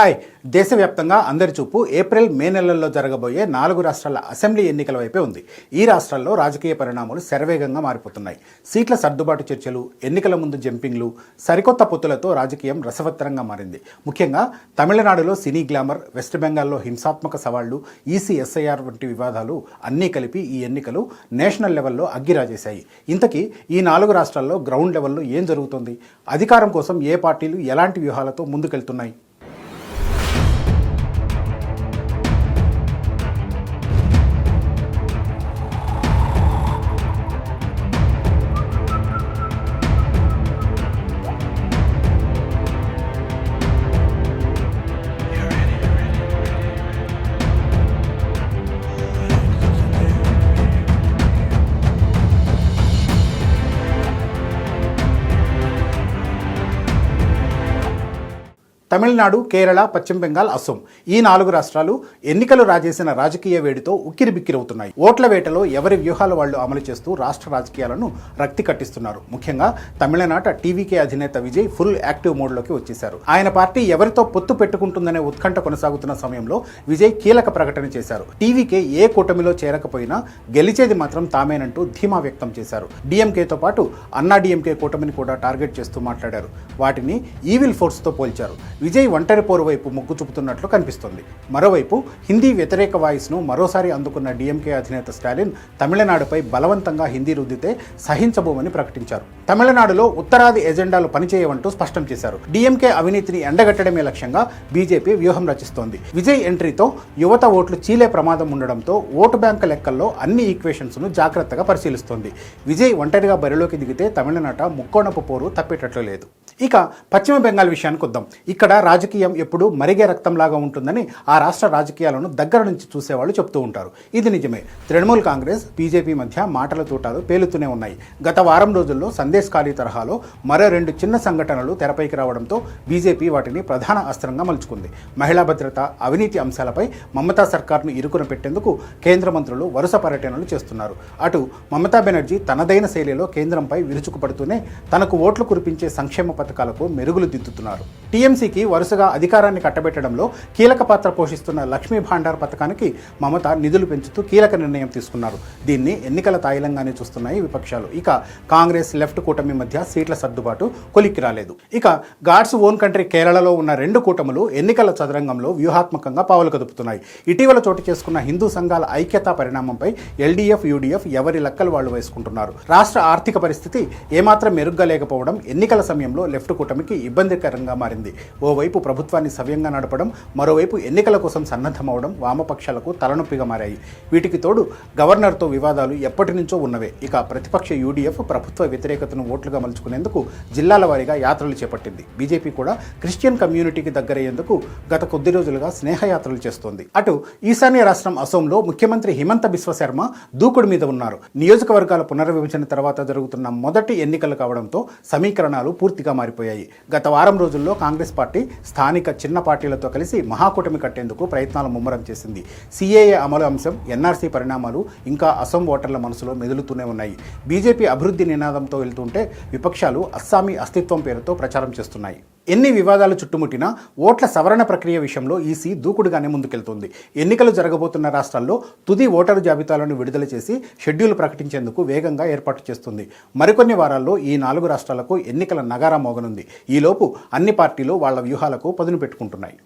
Hi. దేశవ్యాప్తంగా అందరి చూపు ఏప్రిల్ మే నెలల్లో జరగబోయే 4 రాష్ట్రాల అసెంబ్లీ ఎన్నికల వైపే ఉంది. ఈ రాష్ట్రాల్లో రాజకీయ పరిణామాలు శరవేగంగా మారిపోతున్నాయి. సీట్ల సర్దుబాటు చర్చలు, ఎన్నికల ముందు జంపింగ్లు, సరికొత్త పొత్తులతో రాజకీయం రసవత్తరంగా మారింది. ముఖ్యంగా తమిళనాడులో సినీ గ్లామర్, వెస్ట్ బెంగాల్లో హింసాత్మక సవాళ్లు, ఈసీ ఎస్ఐఆర్ వంటి వివాదాలు అన్నీ కలిపి ఈ ఎన్నికలు నేషనల్ లెవెల్లో అగ్గిరాజేశాయి. ఇంతకీ ఈ 4 రాష్ట్రాల్లో గ్రౌండ్ లెవెల్లో ఏం జరుగుతోంది? అధికారం కోసం ఏ పార్టీలు ఎలాంటి వ్యూహాలతో ముందుకెళ్తున్నాయి? తమిళనాడు, కేరళ, పశ్చిమ బెంగాల్, అసోం ఈ 4 రాష్ట్రాలు ఎన్నికలు రాజేసిన రాజకీయ వేడితో ఉక్కిరిబిక్కిరవుతున్నాయి. ఓట్ల వేటలో ఎవరి వ్యూహాలు వాళ్లు అమలు చేస్తూ రాష్ట్ర రాజకీయాలను రక్తి కట్టిస్తున్నారు. ముఖ్యంగా తమిళనాట టీవీకే అధినేత విజయ్ ఫుల్ యాక్టివ్ మోడ్లోకి వచ్చేశారు. ఆయన పార్టీ ఎవరితో పొత్తు పెట్టుకుంటుందనే ఉత్కంఠ కొనసాగుతున్న సమయంలో విజయ్ కీలక ప్రకటన చేశారు. టీవీకే ఏ కూటమిలో చేరకపోయినా గెలిచేది మాత్రం తామేనంటూ ధీమా వ్యక్తం చేశారు. డీఎంకేతో పాటు అన్నా డీఎంకే కూటమిని కూడా టార్గెట్ చేస్తూ మాట్లాడారు. వాటిని ఈవిల్ ఫోర్స్తో పోల్చారు. విజయ్ ఒంటరి పోరు వైపు మొగ్గు చూపుతున్నట్లు కనిపిస్తోంది. మరోవైపు హిందీ వ్యతిరేక వాయిస్ను మరోసారి అందుకున్న డీఎంకే అధినేత స్టాలిన్ తమిళనాడుపై బలవంతంగా హిందీ రుద్దితే సహించబోమని ప్రకటించారు. తమిళనాడులో ఉత్తరాది ఎజెండాలు పనిచేయవంటూ స్పష్టం చేశారు. డీఎంకే అవినీతిని ఎండగట్టడమే లక్ష్యంగా బీజేపీ వ్యూహం రచిస్తోంది. విజయ్ ఎంట్రీతో యువత ఓట్లు చీలే ప్రమాదం ఉండడంతో ఓటు బ్యాంకు లెక్కల్లో అన్ని ఈక్వేషన్స్ను జాగ్రత్తగా పరిశీలిస్తోంది. విజయ్ ఒంటరిగా బరిలోకి దిగితే తమిళనాట ముక్కోణపు పోరు తప్పేటట్లు లేదు. ఇక పశ్చిమ బెంగాల్ విషయానికి వద్దాం. ఇక్కడ రాజకీయం ఎప్పుడు మరిగే రక్తంలాగా ఉంటుందని ఆ రాష్ట్ర రాజకీయాలను దగ్గర నుంచి చూసేవాళ్ళు చెప్తూ ఉంటారు. ఇది నిజమే. తృణమూల్ కాంగ్రెస్, బీజేపీ మధ్య మాటల తూటాలు పేలుతూనే ఉన్నాయి. గత వారం రోజుల్లో సందేశ్ ఖాళీ తరహాలో మరో 2 చిన్న సంఘటనలు తెరపైకి రావడంతో బీజేపీ వాటిని ప్రధాన అస్త్రంగా మలుచుకుంది. మహిళా భద్రత, అవినీతి అంశాలపై మమతా సర్కార్ను ఇరుకున పెట్టేందుకు కేంద్ర మంత్రులు వరుస పర్యటనలు చేస్తున్నారు. అటు మమతా బెనర్జీ తనదైన శైలిలో కేంద్రంపై విరుచుకుపడుతూనే తనకు ఓట్లు కురిపించే సంక్షేమ పథకాలకు మెరుగులు దిద్దుతున్నారు. టీఎంసీకి వరుసగా అధికారాన్ని కట్టబెట్టడంలో కీలక పాత్ర పోషిస్తున్న లక్ష్మీ భాండార్ పథకానికి మమత నిధులు పెంచుతూ కీలక నిర్ణయం తీసుకున్నారు. దీన్ని ఎన్నికల తాయిలంగానే చూస్తున్నాయి విపక్షాలు. ఇక కాంగ్రెస్, లెఫ్ట్ కూటమి మధ్య సీట్ల సర్దుబాటు కొలిక్కి రాలేదు. ఇక గాడ్స్ ఓన్ కంట్రీ కేరళలో ఉన్న 2 కూటములు ఎన్నికల చదరంగంలో వ్యూహాత్మకంగా పావులు కదుపుతున్నాయి. ఇటీవల చోటు చేసుకున్న హిందూ సంఘాల ఐక్యతా పరిణామంపై ఎల్డీఎఫ్, యూడీఎఫ్ ఎవరి లెక్కలు వాళ్లు వేసుకుంటున్నారు. రాష్ట్ర ఆర్థిక పరిస్థితి ఏమాత్రం మెరుగ్గా లేకపోవడం ఎన్నికల సమయంలో లెఫ్ట్ కూటమికి ఇబ్బందికరంగా మారింది. ఓవైపు ప్రభుత్వాన్ని సవ్యంగా నడపడం, మరోవైపు ఎన్నికల కోసం సన్నద్ధమవడం వామపక్షాలకు తలనొప్పిగా మారాయి. వీటికి తోడు గవర్నర్తో వివాదాలు ఎప్పటి నుంచో ఉన్నవే. ఇక ప్రతిపక్ష యూడీఎఫ్ ప్రభుత్వ వ్యతిరేకతను ఓట్లుగా మలుచుకునేందుకు జిల్లాల వారీగా యాత్రలు చేపట్టింది. బీజేపీ కూడా క్రిస్టియన్ కమ్యూనిటీకి దగ్గరయ్యేందుకు గత కొద్ది రోజులుగా స్నేహయాత్రలు చేస్తోంది. అటు ఈశాన్య రాష్ట్రం అసోంలో ముఖ్యమంత్రి హిమంత బిశ్వ శర్మ దూకుడు మీద ఉన్నారు. నియోజకవర్గాల పునర్విభజన తర్వాత జరుగుతున్న మొదటి ఎన్నికలు కావడంతో సమీకరణాలు పూర్తిగా మారిపోయాయి. గత వారం రోజుల్లో కాంగ్రెస్ పార్టీ స్థానిక చిన్న పార్టీలతో కలిసి మహాకూటమి కట్టేందుకు ప్రయత్నాలు ముమ్మరం చేసింది. సిఏఏ అమలు అంశం, ఎన్ఆర్సీ పరిణామాలు ఇంకా అసోం ఓటర్ల మనసులో మెదులుతూనే ఉన్నాయి. బీజేపీ అభివృద్ధి నినాదంతో వెళ్తుంటే విపక్షాలు అస్సామీ అస్తిత్వం పేరుతో ప్రచారం చేస్తున్నాయి. ఎన్ని వివాదాలు చుట్టుముట్టినా ఓట్ల సవరణ ప్రక్రియ విషయంలో ఈసీ దూకుడుగానే ముందుకెళ్తుంది. ఎన్నికలు జరగబోతున్న రాష్ట్రాల్లో తుది ఓటరు జాబితాలను విడుదల చేసి షెడ్యూల్ ప్రకటించేందుకు వేగంగా ఏర్పాటు చేస్తుంది. మరికొన్ని వారాల్లో ఈ 4 రాష్ట్రాలకు ఎన్నికల నగారా మోగనుంది. ఈలోపు అన్ని పార్టీలు వాళ్ల వ్యూహాలకు పదును పెట్టుకుంటున్నాయి.